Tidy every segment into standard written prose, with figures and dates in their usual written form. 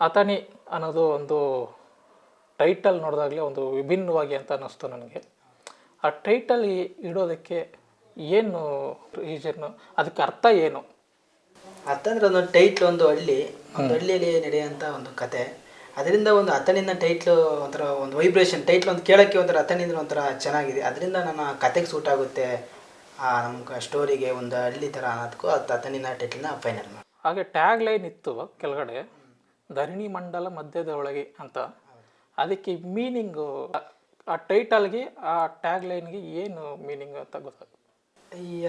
ಅಥಣಿ ಅನ್ನೋದು ಒಂದು ಟೈಟಲ್ ನೋಡಿದಾಗಲೇ ಒಂದು ವಿಭಿನ್ನವಾಗಿ ಅಂತ ಅನ್ನಿಸ್ತು ನನಗೆ. ಆ ಟೈಟಲ್ ಇಡೋದಕ್ಕೆ ಏನು ರೀಸನ್ನು, ಅದಕ್ಕೆ ಅರ್ಥ ಏನು? ಅರ್ಥ ಅಂದರೆ ಒಂದು ಟೈಟ್ಲ್, ಒಂದು ಹಳ್ಳಿಯಲ್ಲಿ ನಡೆಯುವಂಥ ಒಂದು ಕತೆ. ಅದರಿಂದ ಒಂದು ಅಥಣಿನ ಟೈಟ್ಲು ಒಂಥರ ಒಂದು ವೈಬ್ರೇಷನ್, ಟೈಟ್ಲ್ ಒಂದು ಕೇಳೋಕ್ಕೆ ಒಂಥರ ಅಥಣಿ ಅಂದರೆ ಒಂಥರ ಚೆನ್ನಾಗಿದೆ. ಅದರಿಂದ ನನ್ನ ಕತೆಗೆ ಸೂಟ್ ಆಗುತ್ತೆ, ನಮ್ಮ ಸ್ಟೋರಿಗೆ ಒಂದು ಹಳ್ಳಿ ಥರ ಅನ್ನೋದಕ್ಕೂ ಅದು ಅಥಣಿನ ಟೈಟ್ಲನ್ನ ಫೈನಲ್ ಮಾಡಿ. ಹಾಗೆ ಟ್ಯಾಗ್ ಲೈನ್ ಇತ್ತು ಕೆಳಗಡೆ, ಧರಣಿ ಮಂಡಲ ಮಧ್ಯದ ಒಳಗೆ ಅಂತ. ಅದಕ್ಕೆ ಮೀನಿಂಗು, ಆ ಟೈಟಲ್ಗೆ ಆ ಟ್ಯಾಗ್ ಲೈನ್ಗೆ ಏನು ಮೀನಿಂಗ್ ಅಂತ ಗೊತ್ತಾಗುತ್ತೆ?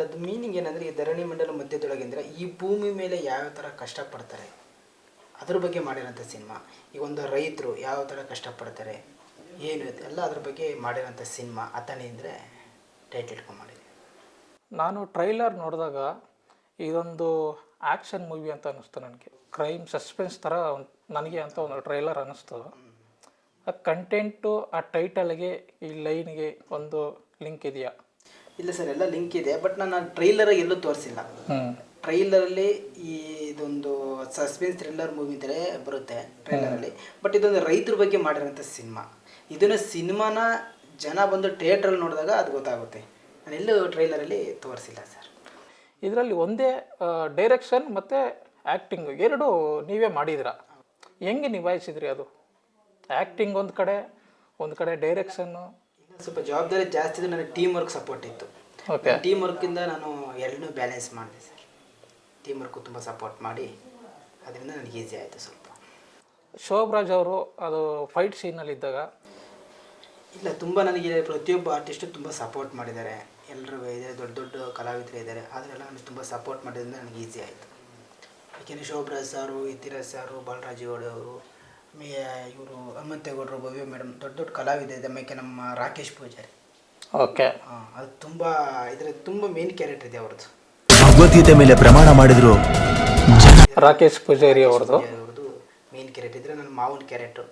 ಅದು ಮೀನಿಂಗ್ ಏನಂದರೆ, ಈ ಧರಣಿ ಮಂಡಲ ಮಧ್ಯದೊಳಗೆ ಅಂದರೆ ಈ ಭೂಮಿ ಮೇಲೆ ಯಾವ ಥರ ಕಷ್ಟಪಡ್ತಾರೆ ಅದ್ರ ಬಗ್ಗೆ ಮಾಡಿರೋಂಥ ಸಿನಿಮಾ. ಈಗ ಒಂದು ರೈತರು ಯಾವ ಥರ ಕಷ್ಟಪಡ್ತಾರೆ ಏನು ಎಲ್ಲ ಅದ್ರ ಬಗ್ಗೆ ಮಾಡಿರೋಂಥ ಸಿನಿಮಾ ಅಥಣಿ ಅಂದರೆ ಟೈಟ್ಲ್ ಇಟ್ಕೊಂಡು ಮಾಡಿದೆ. ನಾನು ಟ್ರೈಲರ್ ನೋಡಿದಾಗ ಇದೊಂದು ಆ್ಯಕ್ಷನ್ ಮೂವಿ ಅಂತ ಅನ್ನಿಸ್ತು ನನಗೆ, ಕ್ರೈಮ್ ಸಸ್ಪೆನ್ಸ್ ಥರ ನನಗೆ ಅಂತ ಒಂದು ಟ್ರೈಲರ್ ಅನ್ನಿಸ್ತು. ಆ ಕಂಟೆಂಟು ಆ ಟೈಟಲ್ಗೆ ಈ ಲೈನ್ಗೆ ಒಂದು ಲಿಂಕ್ ಇದೆಯಾ? ಇಲ್ಲ ಸರ್, ಎಲ್ಲ ಲಿಂಕ್ ಇದೆ, ಬಟ್ ನಾನು ಟ್ರೈಲರ್ ಎಲ್ಲೂ ತೋರಿಸಿಲ್ಲ. ಟ್ರೈಲರಲ್ಲಿ ಇದೊಂದು ಸಸ್ಪೆನ್ಸ್ ಥ್ರಿಲ್ಲರ್ ಮೂವಿ ಥರ ಬರುತ್ತೆ ಟ್ರೈಲರಲ್ಲಿ, ಬಟ್ ಇದೊಂದು ರೈತರ ಬಗ್ಗೆ ಮಾಡಿರೋಂಥ ಸಿನಿಮಾ. ಇದನ್ನು ಸಿನಿಮಾನ ಜನ ಬಂದು ಥಿಯೇಟ್ರಲ್ಲಿ ನೋಡಿದಾಗ ಅದು ಗೊತ್ತಾಗುತ್ತೆ. ನಾನು ಎಲ್ಲೂ ಟ್ರೈಲರಲ್ಲಿ ತೋರಿಸಿಲ್ಲ ಸರ್. ಇದರಲ್ಲಿ ಒಂದೇ ಡೈರೆಕ್ಷನ್ ಮತ್ತು ಆ್ಯಕ್ಟಿಂಗ್ ಎರಡೂ ನೀವೇ ಮಾಡಿದಿರ, ಹೆಂಗೆ ನಿಭಾಯಿಸಿದ್ರಿ ಅದು? ಆ್ಯಕ್ಟಿಂಗ್ ಒಂದು ಕಡೆ ಡೈರೆಕ್ಷನ್ನು. ಸ್ವಲ್ಪ ಜವಾಬ್ದಾರಿ ಜಾಸ್ತಿ ಇದ್ದು, ನನಗೆ ಟೀಮ್ ವರ್ಕ್ ಸಪೋರ್ಟ್ ಇತ್ತು. ಓಕೆ, ಟೀಮ್ ವರ್ಕಿಂದ ನಾನು ಎರಡನ್ನೂ ಬ್ಯಾಲೆನ್ಸ್ ಮಾಡಿದೆ ಸರ್. ಟೀಮ್ ವರ್ಕು ತುಂಬ ಸಪೋರ್ಟ್ ಮಾಡಿ, ಅದರಿಂದ ನನಗೆ ಈಸಿ ಆಯಿತು ಸ್ವಲ್ಪ. ಶೋಭರಾಜ್ ಅವರು ಅದು ಫೈಟ್ ಸೀನಲ್ಲಿದ್ದಾಗ ಇಲ್ಲ, ತುಂಬ ನನಗೆ ಪ್ರತಿಯೊಬ್ಬ ಆರ್ಟಿಸ್ಟು ತುಂಬ ಸಪೋರ್ಟ್ ಮಾಡಿದ್ದಾರೆ. ಎಲ್ಲರೂ ಇದ್ದಾರೆ, ದೊಡ್ಡ ದೊಡ್ಡ ಕಲಾವಿದರು ಇದ್ದಾರೆ, ಅದರೆಲ್ಲ ನನಗೆ ತುಂಬ ಸಪೋರ್ಟ್ ಮಾಡಿದ್ರಿಂದ ನನಗೆ ಈಸಿ ಆಯಿತು. ಯಾಕೆಂದರೆ ಶೋಭರಾಜ್ ಸಾರು, ಇತಿರಾಜ್ ಸಾರು, ಬಾಲರಾಜೇಗೌಡ ಅವರು, ಇವರು ಹನುಮಂತೇಗೌಡರು, ಭವ್ಯ ಮೇಡಮ್, ದೊಡ್ಡ ದೊಡ್ಡ ಕಲಾವಿದ. ಆಮೇಲೆ ನಮ್ಮ ರಾಕೇಶ್ ಪೂಜಾರಿ. ಓಕೆ, ಅದು ತುಂಬ ಇದರಲ್ಲಿ ತುಂಬ ಮೇನ್ ಕ್ಯಾರೆಕ್ಟರ್ ಇದೆ ಅವ್ರದ್ದು. ಭಗವದ್ಗೀತೆ ಮೇಲೆ ಪ್ರಮಾಣ ಮಾಡಿದ್ರು ರಾಕೇಶ್ ಪೂಜಾರಿ ಅವ್ರದ್ದು ಮೇನ್ ಕ್ಯಾರೆಕ್ಟರ್ ಇದ್ರೆ, ನನ್ನ ಮಾವನ ಕ್ಯಾರೆಕ್ಟರ್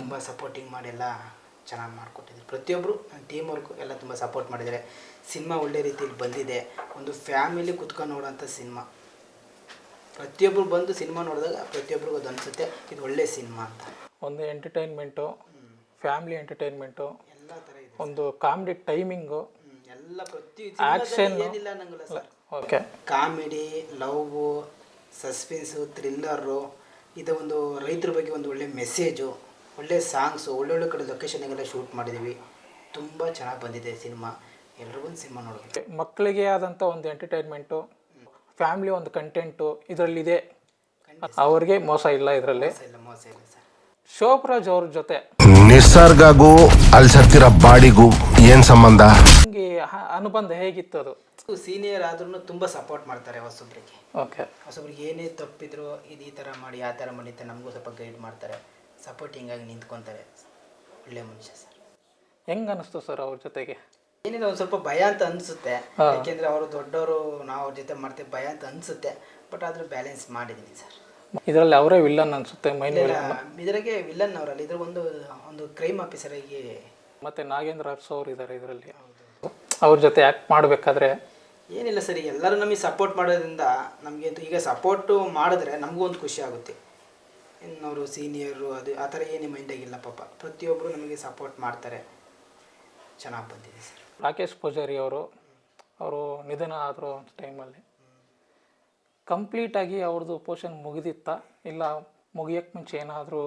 ತುಂಬ ಸಪೋರ್ಟಿಂಗ್ ಮಾಡಿ ಎಲ್ಲ ಚೆನ್ನಾಗಿ ಮಾಡಿಕೊಟ್ಟಿದ್ರು. ಪ್ರತಿಯೊಬ್ಬರು ನನ್ನ ಟೀಮ್ ವರ್ಕು ಎಲ್ಲ ತುಂಬ ಸಪೋರ್ಟ್ ಮಾಡಿದ್ದಾರೆ. ಸಿನಿಮಾ ಒಳ್ಳೆ ರೀತಿಯಲ್ಲಿ ಬಂದಿದೆ. ಒಂದು ಫ್ಯಾಮಿಲಿ ಕುತ್ಕೊಂಡು ನೋಡೋಂಥ ಸಿನಿಮಾ. ಪ್ರತಿಯೊಬ್ಬರು ಬಂದು ಸಿನಿಮಾ ನೋಡಿದಾಗ ಪ್ರತಿಯೊಬ್ಬರಿಗೂ ಅದು ಅನಿಸುತ್ತೆ ಇದು ಒಳ್ಳೆ ಸಿನಿಮಾ ಅಂತ. ಒಂದು ಎಂಟರ್ಟೈನ್ಮೆಂಟು, ಫ್ಯಾಮಿಲಿ ಎಂಟರ್ಟೈನ್ಮೆಂಟು, ಎಲ್ಲ ಥರ ಇದೆ. ಒಂದು ಕಾಮಿಡಿ ಟೈಮಿಂಗು, ಎಲ್ಲ ಪ್ರತಿ ಆ್ಯಕ್ಷನ್ ಏನಿಲ್ಲ ಅನ್ನಂಗಿಲ್ಲ sir. Okay, comedy, love, suspense, thriller, ಇದು ಒಂದು ರೈತರ ಬಗ್ಗೆ ಒಂದು ಒಳ್ಳೆ ಮೆಸೇಜು, ಒಳ್ಳೆ ಸಾಂಗ್ಸು, ಒಳ್ಳೊಳ್ಳೆ ಕಡೆ ಲೊಕೇಶನ್ಗೆಲ್ಲ ಶೂಟ್ ಮಾಡಿದ್ದೀವಿ. ತುಂಬ ಚೆನ್ನಾಗಿ ಬಂದಿದೆ ಸಿನಿಮಾ. ಎಲ್ರಿಗೂ ಸಿನಿಮಾ ನೋಡಬೇಕು. ಮಕ್ಕಳಿಗೆ ಆದಂಥ ಒಂದು ಎಂಟರ್ಟೈನ್ಮೆಂಟು, ಫ್ಯಾಮಿಲಿ ಒಂದು ಕಂಟೆಂಟು ಇದರಲ್ಲಿದೆ. ಅವ್ರಿಗೆ ಮೋಸ ಇಲ್ಲ ಇದರಲ್ಲಿ. ಮೋಸ ಇಲ್ಲ ಸರ್. ಶೋಭರಾಜ್ ಅವ್ರ ಜೊತೆ ನಿಸರ್ಗಗೂ ಅಲ್ಲಿ ಸತ್ತಿರೋ ಬಾಡಿಗೂ ಏನು ಸಂಬಂಧ? ನಿಮಗೆ ಅನುಬಂಧ ಹೇಗಿತ್ತು ಅದು? ಸೀನಿಯರ್ ಆದ್ರೂ ತುಂಬ ಸಪೋರ್ಟ್ ಮಾಡ್ತಾರೆ ಹೊಸೊಬ್ರಿಗೆ. ಓಕೆ, ಹೊಸೊಬ್ರಿಗೆ ಏನೇ ತಪ್ಪಿದ್ರು ಇದು ಈ ಥರ ಮಾಡಿ ಆ ಥರ ಮಾಡಿ ಅಂತ ನಮಗೂ ಸ್ವಲ್ಪ ಗೈಡ್ ಮಾಡ್ತಾರೆ, ಸಪೋರ್ಟಿಂಗಾಗಿ ನಿಂತ್ಕೊತಾರೆ. ಒಳ್ಳೆ ಮನುಷ್ಯ ಸರ್. ಹೆಂಗೆ ಅನ್ನಿಸ್ತು ಸರ್ ಅವ್ರ ಜೊತೆಗೆ? ಏನಿಲ್ಲ, ಒಂದು ಸ್ವಲ್ಪ ಭಯ ಅಂತ ಅನಿಸುತ್ತೆ. ಯಾಕೆಂದರೆ ಅವರು ದೊಡ್ಡವರು, ನಾವು ಅವ್ರ ಜೊತೆ ಮಾಡ್ತೇವೆ, ಭಯ ಅಂತ ಅನಿಸುತ್ತೆ. ಬಟ್ ಆದರೂ ಬ್ಯಾಲೆನ್ಸ್ ಮಾಡಿದ್ದೀನಿ ಸರ್. ಇದರಲ್ಲಿ ಅವರೇ ವಿಲ್ಲನ್ ಅನಿಸುತ್ತೆ, ಮೈನ್ ಇದರಾಗೆ ವಿಲ್ಲನ್ ಅವರಲ್ಲಿ. ಇದ್ರ ಒಂದು ಕ್ರೈಮ್ ಆಫೀಸರ್ ಆಗಿ. ಮತ್ತು ನಾಗೇಂದ್ರ ಅರಸು ಅವರು ಇದ್ದಾರೆ ಇದರಲ್ಲಿ. ಅವ್ರ ಜೊತೆ ಆ್ಯಕ್ಟ್ ಮಾಡಬೇಕಾದ್ರೆ ಏನಿಲ್ಲ ಸರ್, ಎಲ್ಲರೂ ನಮಗೆ ಸಪೋರ್ಟ್ ಮಾಡೋದ್ರಿಂದ ನಮಗೆ ಈಗ ಸಪೋರ್ಟು ಮಾಡಿದ್ರೆ ನಮಗೂ ಒಂದು ಖುಷಿ ಆಗುತ್ತೆ. ಇನ್ನವರು ಸೀನಿಯರು ಅದು ಆ ಥರ ಏನು ಮೈಂಡಾಗಿಲ್ಲ ಪಾಪ. ಪ್ರತಿಯೊಬ್ಬರು ನಮಗೆ ಸಪೋರ್ಟ್ ಮಾಡ್ತಾರೆ. ಚೆನ್ನಾಗಿ ಬಂದಿದೆ ಸರ್. ರಾಕೇಶ್ ಪೂಜಾರಿ ಅವರು ನಿಧನ ಆದರೂ ಒಂದು ಟೈಮಲ್ಲಿ ಕಂಪ್ಲೀಟಾಗಿ ಅವ್ರದ್ದು ಪೋರ್ಷನ್ ಮುಗಿದಿತ್ತಾ, ಇಲ್ಲ ಮುಗಿಯೋಕ್ಕೆ ಮುಂಚೆ ಏನಾದರೂ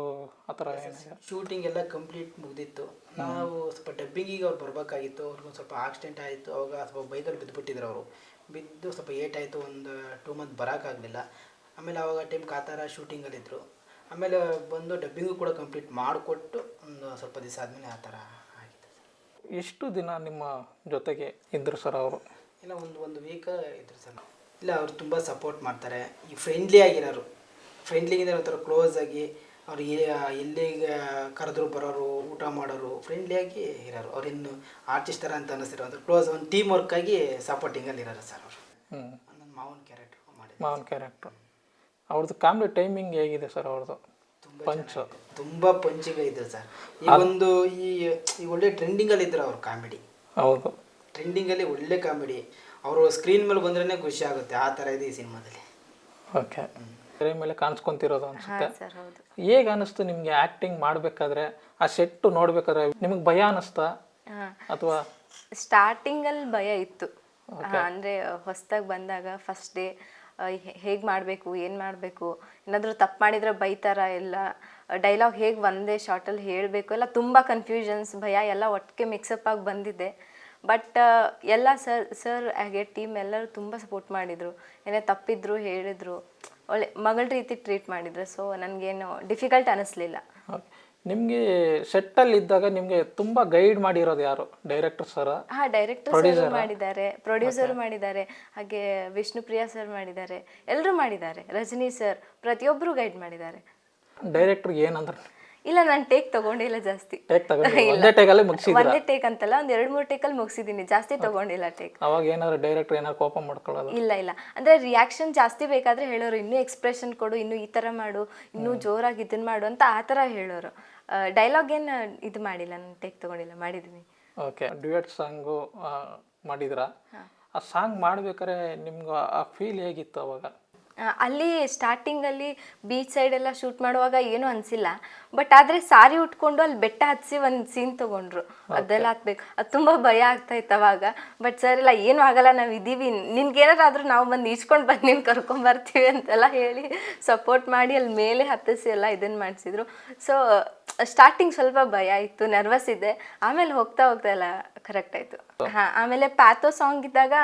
ಆ ಥರ ಏನಿದೆ? ಶೂಟಿಂಗ್ ಎಲ್ಲ ಕಂಪ್ಲೀಟ್ ಮುಗಿದಿತ್ತು. ನಾವು ಸ್ವಲ್ಪ ಡಬ್ಬಿಂಗಿಗೆ ಅವ್ರು ಬರಬೇಕಾಗಿತ್ತು. ಅವ್ರಿಗೊಂದು ಸ್ವಲ್ಪ ಆಕ್ಸಿಡೆಂಟ್ ಆಯಿತು. ಅವಾಗ ಸ್ವಲ್ಪ ಬೈಕಲ್ಲಿ ಬಿದ್ದುಬಿಟ್ಟಿದ್ರು. ಅವರು ಬಿದ್ದು ಸ್ವಲ್ಪ ಏಟ್ ಆಯಿತು. ಒಂದು 2 ಮಂತ್ ಬರೋಕ್ಕಾಗಲಿಲ್ಲ. ಆಮೇಲೆ ಅವಾಗ ಟೈಮ್ ಕಾತಾರ ಶೂಟಿಂಗಲ್ಲಿದ್ದರು. ಆಮೇಲೆ ಬಂದು ಡಬ್ಬಿಂಗು ಕೂಡ ಕಂಪ್ಲೀಟ್ ಮಾಡಿಕೊಟ್ಟು ಒಂದು ಸ್ವಲ್ಪ ದಿವಸ ಆದಮೇಲೆ ಆ ಥರ ಆಗಿದೆ ಸರ್. ಎಷ್ಟು ದಿನ ನಿಮ್ಮ ಜೊತೆಗೆ ಇದ್ದರು ಸರ್ ಅವರು? ಇಲ್ಲ, ಒಂದು ವೀಕ್ ಇದ್ರು ಸರ್. ಇಲ್ಲ, ಅವರು ತುಂಬ ಸಪೋರ್ಟ್ ಮಾಡ್ತಾರೆ. ಈ ಫ್ರೆಂಡ್ಲಿ ಆಗಿರೋರು, ಫ್ರೆಂಡ್ಲಿಗಿಂದ ಒಂಥರ ಕ್ಲೋಸ್ ಆಗಿ, ಅವ್ರು ಎಲ್ಲಿಗೆ ಕರೆದ್ರು ಬರೋರು, ಊಟ ಮಾಡೋರು, ಫ್ರೆಂಡ್ಲಿಯಾಗಿ ಇರೋರು. ಅವ್ರಿನ್ನು ಆರ್ಟಿಸ್ಟ್ ಥರ ಅಂತ ಅನ್ನಿಸ್ತಿರೋ ಒಂದು ಕ್ಲೋಸ್, ಒಂದು ಟೀಮ್ ವರ್ಕಾಗಿ ಸಪೋರ್ಟಿಂಗಲ್ಲಿ ಇರೋರು ಸರ್ ಅವರು. ನನ್ನ ಮಾವನ ಕ್ಯಾರೆಕ್ಟ್ರು ಮಾಡಿ. ಮಾವನ ಕ್ಯಾರೆಕ್ಟ್ರು ಅವ್ರದ್ದು ಕಾಮಿಡಿ ಟೈಮಿಂಗ್ ಹೇಗಿದೆ ಸರ್ ಅವ್ರದ್ದು? ಪಂಚು ತುಂಬ ಪಂಚಿಗೆ ಇದ್ರು ಸರ್. ಈ ಒಳ್ಳೆ ಟ್ರೆಂಡಿಂಗಲ್ಲಿ ಇದ್ರು ಅವ್ರು ಕಾಮಿಡಿ. ಹೌದು, ಟ್ರೆಂಡಿಂಗಲ್ಲಿ ಒಳ್ಳೆ ಕಾಮಿಡಿ. ಅವರು ಸ್ಕ್ರೀನ್ ಮೇಲೆ ಬಂದ್ರೇ ಖುಷಿ ಆಗುತ್ತೆ. ಆ ಥರ ಇದೆ ಈ ಸಿನಿಮಾದಲ್ಲಿ. ಓಕೆ, ತೆರೆ ಮೇಲೆ ಕಾಣಿಸ್ಕೊಂತಿರೋದು ಅನ್ಸುತ್ತೆ. ಸರ್ ಹೌದು. ಹೇಗೆ ಅನಿಸ್ತು ನಿಮಗೆ ಆ್ಯಕ್ಟಿಂಗ್ ಮಾಡಬೇಕಾದ್ರೆ, ಆ ಸೆಟ್ಟು ನೋಡ್ಬೇಕಾದ್ರೆ ನಿಮಗೆ ಭಯ ಅನ್ನಿಸ್ತಾ ಅಥವಾ? ಸ್ಟಾರ್ಟಿಂಗಲ್ಲಿ ಭಯ ಇತ್ತು. ಅಂದರೆ ಹೊಸ್ದಾಗಿ ಬಂದಾಗ ಫಸ್ಟ್ ಡೇ ಹೇಗೆ ಮಾಡಬೇಕು, ಏನು ಮಾಡಬೇಕು, ಏನಾದರೂ ತಪ್ಪು ಮಾಡಿದರೆ ಬೈತಾರ, ಎಲ್ಲ ಡೈಲಾಗ್ ಹೇಗೆ ಒಂದೇ ಶಾರ್ಟಲ್ಲಿ ಹೇಳಬೇಕು, ಎಲ್ಲ ತುಂಬ ಕನ್ಫ್ಯೂಷನ್ಸ್, ಭಯ ಎಲ್ಲ ಒಟ್ಟಿಗೆ ಮಿಕ್ಸಪ್ ಆಗಿ ಬಂದಿದೆ. ಬಟ್ ಎಲ್ಲ ಸರ್ ಹಾಗೆ ಟೀಮ್ ಎಲ್ಲರೂ ತುಂಬ ಸಪೋರ್ಟ್ ಮಾಡಿದರು. ಏನೇ ತಪ್ಪಿದ್ರು ಹೇಳಿದರು, ಒಳ್ಳೆ ಮಗಳ ರೀತಿ ಟ್ರೀಟ್ ಮಾಡಿದ್ರು. ಸೊ ನನಗೇನು ಡಿಫಿಕಲ್ಟ್ ಅನ್ನಿಸ್ಲಿಲ್ಲ. ನಿಮಗೆ ಸೆಟ್ಟಲ್ಲಿ ಇದ್ದಾಗ ನಿಮಗೆ ತುಂಬ ಗೈಡ್ ಮಾಡಿರೋದು ಯಾರು? ಡೈರೆಕ್ಟರ್ ಸರ? ಹಾಂ, ಡೈರೆಕ್ಟರ್ ಸರ್ ಮಾಡಿದ್ದಾರೆ, ಪ್ರೊಡ್ಯೂಸರ್ ಮಾಡಿದ್ದಾರೆ, ಹಾಗೆ ವಿಷ್ಣುಪ್ರಿಯಾ ಸರ್ ಮಾಡಿದ್ದಾರೆ, ಎಲ್ಲರೂ ಮಾಡಿದ್ದಾರೆ, ರಜನಿ ಸರ್, ಪ್ರತಿಯೊಬ್ಬರು ಗೈಡ್ ಮಾಡಿದ್ದಾರೆ. ಡೈರೆಕ್ಟರ್ಗೆ ಏನಂದ್ರೆ? ಇಲ್ಲ, ನಾನು ಟೇಕ್ ತಗೊಂಡಿಲ್ಲ ಜಾಸ್ತಿ. ಒಂದೇ ಟೇಕಲ್ಲಿ ಮುಗಿಸಿದ್ರಾ? ಒಂದೇ ಟೇಕ್ ಅಂತಲ್ಲ, ಒಂದು 2-3 ಟೇಕಲ್ಲಿ ಮುಗಿಸಿದ್ದೀನಿ, ಜಾಸ್ತಿ ತಗೊಂಡಿಲ್ಲ ಟೇಕ್. ಅವಾಗ ಏನಾದ್ರು ಡೈರೆಕ್ಟರ್ ಏನಾದ್ರು ಕೋಪ ಮಾಡ್ಕೊಳ್ಳೋದು? ಇಲ್ಲ, ಅಂದರೆ ರಿಯಾಕ್ಷನ್ ಜಾಸ್ತಿ ಬೇಕಾದರೆ ಹೇಳೋರು, ಇನ್ನೂ ಎಕ್ಸ್ಪ್ರೆಷನ್ ಕೊಡು, ಇನ್ನೂ ಈ ಥರ ಮಾಡು, ಇನ್ನೂ ಜೋರಾಗಿ ಇದನ್ನು ಮಾಡು ಅಂತ ಆ ಥರ ಹೇಳೋರು. ಡೈಲಾಗ್ ಏನು ಇದು ಮಾಡಿಲ್ಲ, ನಾನು ಟೇಕ್ ತಗೊಂಡಿಲ್ಲ, ಮಾಡಿದ್ದೀನಿ. ಓಕೆ. ಡ್ಯುಯೆಟ್ ಸಾಂಗು ಮಾಡಿದ್ರಾ? ಆ ಸಾಂಗ್ ಮಾಡ್ಬೇಕಾದ್ರೆ ನಿಮ್ಗೆ ಆ ಫೀಲ್ ಹೇಗಿತ್ತು ಅವಾಗ? ಅಲ್ಲಿ ಸ್ಟಾರ್ಟಿಂಗಲ್ಲಿ ಬೀಚ್ ಸೈಡೆಲ್ಲ ಶೂಟ್ ಮಾಡುವಾಗ ಏನೂ ಅನಿಸಿಲ್ಲ. ಬಟ್ ಆದರೆ ಸಾರಿ ಉಟ್ಕೊಂಡು ಅಲ್ಲಿ ಬೆಟ್ಟ ಹತ್ತಿಸಿ ಒಂದು ಸೀನ್ ತೊಗೊಂಡ್ರು, ಅದೆಲ್ಲ ಹತ್ಬೇಕು, ಅದು ತುಂಬ ಭಯ ಆಗ್ತಾಯಿತ್ತು ಅವಾಗ. ಬಟ್ ಸರ್ ಇಲ್ಲ, ಏನೂ ಆಗಲ್ಲ, ನಾವು ಇದ್ದೀವಿ, ನಿನ್ಗೇನಾದ್ರೂ ನಾವು ಬಂದು ಈಸ್ಕೊಂಡು ಬಂದು ನೀನು ಕರ್ಕೊಂಬರ್ತೀವಿ ಅಂತೆಲ್ಲ ಹೇಳಿ ಸಪೋರ್ಟ್ ಮಾಡಿ ಅಲ್ಲಿ ಮೇಲೆ ಹತ್ತಿಸಿ ಎಲ್ಲ ಇದನ್ನು ಮಾಡಿಸಿದ್ರು. ಸೊ ಸ್ಟಾರ್ಟಿಂಗ್ ಸ್ವಲ್ಪ ಭಯ ಇತ್ತು, ನರ್ವಸ್ ಇದ್ದೆ. ಆಮೇಲೆ ಹೋಗ್ತಾ ಎಲ್ಲ ಕರೆಕ್ಟ್ ಆಯಿತು. ಹಾಂ, ಆಮೇಲೆ ಪ್ಯಾಥೋ ಸಾಂಗ್ ಇದ್ದಾಗ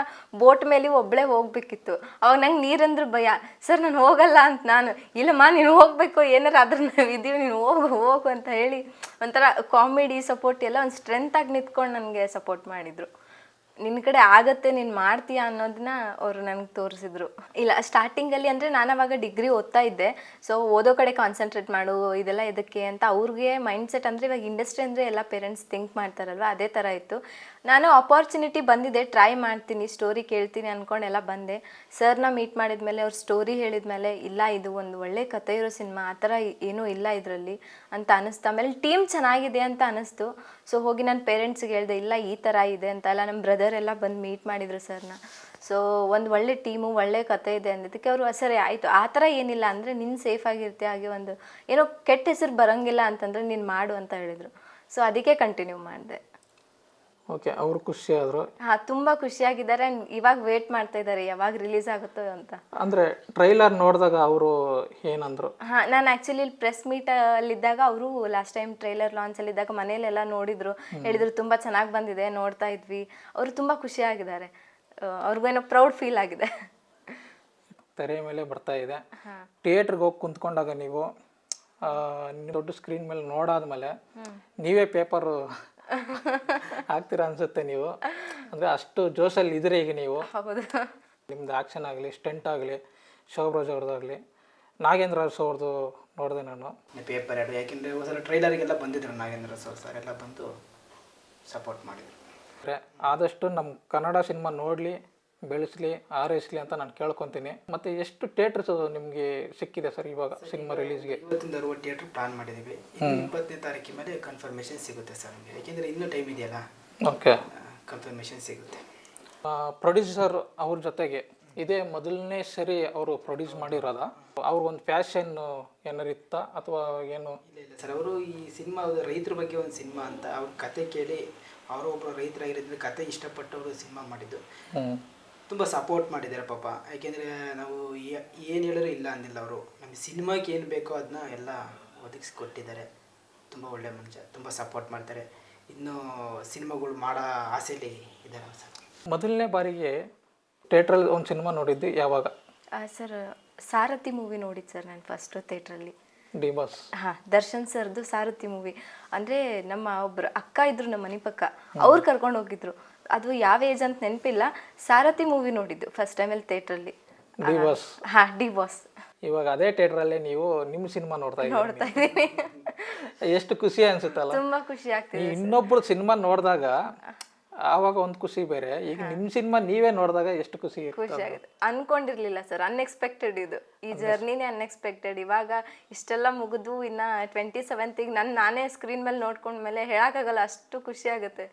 ಬೋಟ್ ಮೇಲೆ ಒಬ್ಬಳೇ ಹೋಗ್ಬೇಕಿತ್ತು. ಅವಾಗ ನಂಗೆ ನೀರಂದ್ರೆ ಭಯ. ಸರ್ ನಾನು ಹೋಗಲ್ಲ ಅಂತ, ನಾನು ಇಲ್ಲಮ್ಮ ನೀನು ಹೋಗಬೇಕು, ಏನಾರು ಆದ್ರೂ ನಾವು ಇದ್ದೀವಿ, ನೀನು ಹೋಗು ಅಂತ ಹೇಳಿ ಒಂಥರ ಕಾಮಿಡಿ ಸಪೋರ್ಟ್ ಎಲ್ಲ ಒಂದು ಸ್ಟ್ರೆಂತಾಗಿ ನಿಂತ್ಕೊಂಡು ನನಗೆ ಸಪೋರ್ಟ್ ಮಾಡಿದರು. ನಿನ್ನ ಕಡೆ ಆಗತ್ತೆ, ನೀನು ಮಾಡ್ತೀಯಾ ಅನ್ನೋದನ್ನ ಅವರು ನನಗೆ ತೋರಿಸಿದ್ರು. ಇಲ್ಲ, ಸ್ಟಾರ್ಟಿಂಗಲ್ಲಿ ಅಂದರೆ ನಾನು ಅವಾಗ ಡಿಗ್ರಿ ಓದ್ತಾ ಇದ್ದೆ. ಸೊ ಓದೋ ಕಡೆ ಕಾನ್ಸಂಟ್ರೇಟ್ ಮಾಡು, ಇದೆಲ್ಲ ಎದಕ್ಕೆ ಅಂತ ಅವ್ರಿಗೆ ಮೈಂಡ್ ಸೆಟ್. ಅಂದರೆ ಇವಾಗ ಇಂಡಸ್ಟ್ರಿ ಅಂದರೆ ಎಲ್ಲ ಪೇರೆಂಟ್ಸ್ ಥಿಂಕ್ ಮಾಡ್ತಾರಲ್ವ, ಅದೇ ಥರ ಇತ್ತು. ನಾನು ಅಪಾರ್ಚುನಿಟಿ ಬಂದಿದೆ, ಟ್ರೈ ಮಾಡ್ತೀನಿ, ಸ್ಟೋರಿ ಕೇಳ್ತೀನಿ ಅಂದ್ಕೊಂಡೆಲ್ಲ ಬಂದೆ. ಸರ್ನ ಮೀಟ್ ಮಾಡಿದ್ಮೇಲೆ ಅವ್ರ ಸ್ಟೋರಿ ಹೇಳಿದ್ಮೇಲೆ, ಇಲ್ಲ ಇದು ಒಂದು ಒಳ್ಳೆ ಕಥೆ ಇರೋ ಸಿನಿಮಾ, ಆ ಥರ ಏನೂ ಇಲ್ಲ ಇದರಲ್ಲಿ ಅಂತ ಅನ್ನಿಸ್ತು. ಆಮೇಲೆ ಟೀಮ್ ಚೆನ್ನಾಗಿದೆ ಅಂತ ಅನ್ನಿಸ್ತು. ಸೊ ಹೋಗಿ ನನ್ನ ಪೇರೆಂಟ್ಸ್ಗೆ ಹೇಳಿದೆ, ಇಲ್ಲ ಈ ಥರ ಇದೆ ಅಂತ. ಎಲ್ಲ ನಮ್ಮ ಬ್ರದರ್ ಎಲ್ಲ ಬಂದು ಮೀಟ್ ಮಾಡಿದ್ರು ಸರ್ನ. ಸೊ ಒಂದು ಒಳ್ಳೆ ಟೀಮು, ಒಳ್ಳೆ ಕತೆ ಇದೆ ಅಂದಿದ್ದಕ್ಕೆ ಅವರು ಸರಿ ಆಯಿತು, ಆ ಥರ ಏನಿಲ್ಲ, ಅಂದರೆ ನೀನು ಸೇಫ್ ಆಗಿರ್ತೀಯ, ಹಾಗೆ ಒಂದು ಏನೋ ಕೆಟ್ಟ ಹೆಸರು ಬರೋಂಗಿಲ್ಲ ಅಂತಂದರೆ ನೀನು ಮಾಡು ಅಂತ ಹೇಳಿದರು. ಸೊ ಅದಕ್ಕೆ ಕಂಟಿನ್ಯೂ ಮಾಡಿದೆ. ಓಕೆ. ಅವರು ಖುಷಿ ಆದರು? ಹಾಂ, ತುಂಬ ಖುಷಿಯಾಗಿದ್ದಾರೆ. ಇವಾಗ ವೇಟ್ ಮಾಡ್ತಾ ಇದ್ದಾರೆ ಯಾವಾಗ ರಿಲೀಸ್ ಆಗುತ್ತೋ ಅಂತ. ಅಂದರೆ ಟ್ರೈಲರ್ ನೋಡಿದಾಗ ಅವರು ಏನಂದ್ರು? ಹಾಂ, ನಾನು ಆ್ಯಕ್ಚುಲಿ ಪ್ರೆಸ್ ಮೀಟಲ್ಲಿದ್ದಾಗ ಅವರು ಲಾಸ್ಟ್ ಟೈಮ್ ಟ್ರೈಲರ್ ಲಾಂಚಲ್ಲಿದ್ದಾಗ ಮನೇಲೆಲ್ಲ ನೋಡಿದರು, ಹೇಳಿದರು ತುಂಬ ಚೆನ್ನಾಗಿ ಬಂದಿದೆ, ನೋಡ್ತಾ ಇದ್ವಿ. ಅವರು ತುಂಬ ಖುಷಿಯಾಗಿದ್ದಾರೆ, ಅವ್ರಿಗೇನೋ ಪ್ರೌಡ್ ಫೀಲ್ ಆಗಿದೆ. ತೆರೆ ಮೇಲೆ ಬರ್ತಾ ಇದೆ. ಥಿಯೇಟ್ರಿಗೆ ಹೋಗಿ ಕುಂತ್ಕೊಂಡಾಗ ನೀವು ದೊಡ್ಡ ಸ್ಕ್ರೀನ್ ಮೇಲೆ ನೋಡಾದ್ಮೇಲೆ ನೀವೇ ಪೇಪರು ಹಾಕ್ತೀರಾ ಅನ್ಸುತ್ತೆ ನೀವು. ಅಂದರೆ ಅಷ್ಟು ಜೋಶಲ್ಲಿ ಇದ್ರೆ ಈಗ ನೀವು. ಹೌದು. ನಿಮ್ದು ಆ್ಯಕ್ಷನ್ ಆಗಲಿ, ಸ್ಟಂಟ್ ಆಗಲಿ, ಶೋಭರಾಜ್ ಅವ್ರದ್ದಾಗಲಿ, ನಾಗೇಂದ್ರ ಅರಸು ಅವ್ರದ್ದು ನೋಡಿದೆ ನಾನು. ಪೇಪರ್ ಎರಡು, ಯಾಕೆಂದರೆ ಒಂದ್ಸಲ ಟ್ರೈಲರಿಗೆಲ್ಲ ಬಂದಿದ್ರು ನಾಗೇಂದ್ರ ಅರಸು ಸರ್ ಎಲ್ಲ ಬಂದು ಸಪೋರ್ಟ್ ಮಾಡಿದರು. ಆದಷ್ಟು ನಮ್ಮ ಕನ್ನಡ ಸಿನಿಮಾ ನೋಡಲಿ, ಬೆಳೆಸಲಿ, ಆರೈಸಲಿ ಅಂತ ನಾನು ಕೇಳ್ಕೊತೀನಿ. ಮತ್ತು ಎಷ್ಟು ಥಿಯೇಟರ್ಸ್ ನಿಮಗೆ ಸಿಕ್ಕಿದೆ ಸರ್ ಇವಾಗ ಸಿನಿಮಾ ರಿಲೀಸ್ಗೆ? 50-60 ಥಿಯೇಟ್ರ್ ಪ್ಲಾನ್ ಮಾಡಿದ್ದೀವಿ. 20ನೇ ತಾರೀಕಿನ ಮೇಲೆ ಕನ್ಫರ್ಮೇಷನ್ ಸಿಗುತ್ತೆ ಸರ್ ನಮಗೆ, ಯಾಕೆಂದರೆ ಇನ್ನೂ ಟೈಮ್ ಇದೆಯಲ್ಲ. ಓಕೆ, ಕನ್ಫರ್ಮೇಷನ್ ಸಿಗುತ್ತೆ. ಪ್ರೊಡ್ಯೂಸರ್ ಅವ್ರ ಜೊತೆಗೆ ಇದೇ ಮೊದಲನೇ ಸರಿ ಅವರು ಪ್ರೊಡ್ಯೂಸ್ ಮಾಡಿರೋದ? ಅವ್ರಿಗೊಂದು ಪ್ಯಾಷನ್ ಏನಾರು ಇತ್ತಾ ಅಥವಾ ಏನು? ಇಲ್ಲ ಸರ್, ಅವರು ಈ ಸಿನಿಮಾ ರೈತರ ಬಗ್ಗೆ ಒಂದು ಸಿನಿಮಾ ಅಂತ ಅವ್ರ ಕತೆ ಕೇಳಿ, ಅವರು ಒಬ್ಬರು ರೈತರಾಗಿರೋದ್ರೆ ಕತೆ ಇಷ್ಟಪಟ್ಟವರು ಸಿನಿಮಾ ಮಾಡಿದ್ದು. ತುಂಬ ಸಪೋರ್ಟ್ ಮಾಡಿದ್ದಾರೆ ಪಾಪ. ಯಾಕೆಂದರೆ ನಾವು ಏನು ಹೇಳಿದ್ರು ಇಲ್ಲ ಅಂದಿಲ್ಲ ಅವರು. ನಮಗೆ ಸಿನಿಮಾಕ್ಕೆ ಏನು ಬೇಕೋ ಅದನ್ನ ಎಲ್ಲ ಒದಗಿಸ್ಕೊಟ್ಟಿದ್ದಾರೆ. ತುಂಬ ಒಳ್ಳೆ ಮನುಷ್ಯ, ತುಂಬ ಸಪೋರ್ಟ್ ಮಾಡ್ತಾರೆ. ಇನ್ನೂ ಸಿನಿಮಾಗಳು ಮಾಡೋ ಆಸೆಯಲ್ಲಿ ಇದ್ದಾರೆ ಸರ್. ಮೊದಲನೇ ಬಾರಿಗೆ ಥಿಯೇಟ್ರಲ್ಲಿ ಒಂದು ಸಿನಿಮಾ ನೋಡಿದ್ದು ಯಾವಾಗ ಸರ್? ಸಾರಥಿ ಮೂವಿ ನೋಡಿದ್ದು ಸರ್ ನಾನು ಫಸ್ಟು ಥಿಯೇಟ್ರಲ್ಲಿ. D boss? ಹಾಂ, ದರ್ಶನ್ ಸರ್ದು ಸಾರಥಿ ಮೂವಿ. ಅಂದರೆ ನಮ್ಮ ಒಬ್ಬರು ಅಕ್ಕ ಇದ್ರು ನಮ್ಮ ಮನೆ ಪಕ್ಕ, ಅವ್ರು ಕರ್ಕೊಂಡು ಹೋಗಿದ್ರು. ಅದು ಯಾವ ಏಜ್ ಅಂತ ನೆನಪಿಲ್ಲ. ಸಾರಥಿ ಮೂವಿ ನೋಡಿದ್ದು ಫಸ್ಟ್ ಟೈಮಲ್ಲಿ ಥಿಯೇಟ್ರಲ್ಲಿ. D boss? ಹಾಂ, ಡಿ ಬಾಸ್. ಇವಾಗ ಅದೇ ಥಿಯೇಟ್ರಲ್ಲೇ ನೀವು ನಿಮ್ಮ ಸಿನಿಮಾ ನೋಡ್ತಾ ಇದ್ದೀನಿ. ಎಷ್ಟು ಖುಷಿ ಅನ್ಸುತ್ತಲ್ಲ? ತುಂಬ ಖುಷಿ ಆಗ್ತಿದೆ. ಇನ್ನೊಬ್ರು ಸಿನಿಮಾ ನೋಡಿದಾಗ ಆವಾಗ ಒಂದು ಖುಷಿ ಬೇರೆ, ಈಗ ನಿಮ್ಮ ಸಿನಿಮಾ ನೀವೇ ನೋಡಿದಾಗ ಎಷ್ಟು ಖುಷಿ ಆಗುತ್ತೆ. ಅನ್ಕೊಂಡಿರ್ಲಿಲ್ಲ ಸರ್, ಅನ್ಎಕ್ಸ್ಪೆಕ್ಟೆಡ್ ಇದು. ಈ ಜರ್ನಿನೇ ಅನ್ಎಕ್ಸ್ಪೆಕ್ಟೆಡ್. ಇವಾಗ ಇಷ್ಟೆಲ್ಲ ಮುಗಿದು ಇನ್ನು 27ಗೆ ನಾನೇ ಸ್ಕ್ರೀನ್ ಮೇಲೆ ನೋಡ್ಕೊಂಡ್ಮೇಲೆ ಹೇಳೋಕ್ಕಾಗಲ್ಲ, ಅಷ್ಟು ಖುಷಿ ಆಗುತ್ತೆ.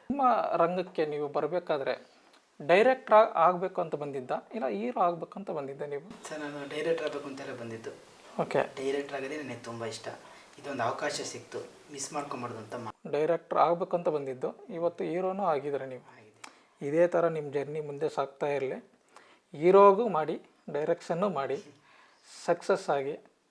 ನಿಮ್ಮ ರಂಗಕ್ಕೆ ನೀವು ಬರಬೇಕಾದ್ರೆ ಡೈರೆಕ್ಟ್ರ್ ಆಗಬೇಕು ಅಂತ ಬಂದಿದ್ದ ಇಲ್ಲ ಹೀರೋ ಆಗಬೇಕು ಅಂತ ಬಂದಿದ್ದ ನೀವು? ಸರ್ ನಾನು ಡೈರೆಕ್ಟರ್ ಆಗಬೇಕು ಅಂತೆಲ್ಲ ಬಂದಿದ್ದು. ಓಕೆ. ಡೈರೆಕ್ಟರ್ ಆಗೋದೇ ನನಗೆ ತುಂಬ ಇಷ್ಟ. ಇದೊಂದು ಅವಕಾಶ ಸಿಕ್ತು, ಮಿಸ್ ಮಾಡ್ಕೊಂಬಾರ್ದು ಅಂತ ಡೈರೆಕ್ಟ್ರ್ ಆಗಬೇಕು ಅಂತ ಬಂದಿದ್ದು, ಇವತ್ತು ಹೀರೋನೂ ಆಗಿದ್ದಾರೆ ನೀವು. ಇದೇ ಥರ ನಿಮ್ಮ ಜರ್ನಿ ಮುಂದೆ ಸಾಗ್ತಾ ಇರಲಿ. ಹೀರೋಗೂ ಮಾಡಿ, ಡೈರೆಕ್ಷನ್ನು ಮಾಡಿ, ಸಕ್ಸಸ್ ಆಗಿ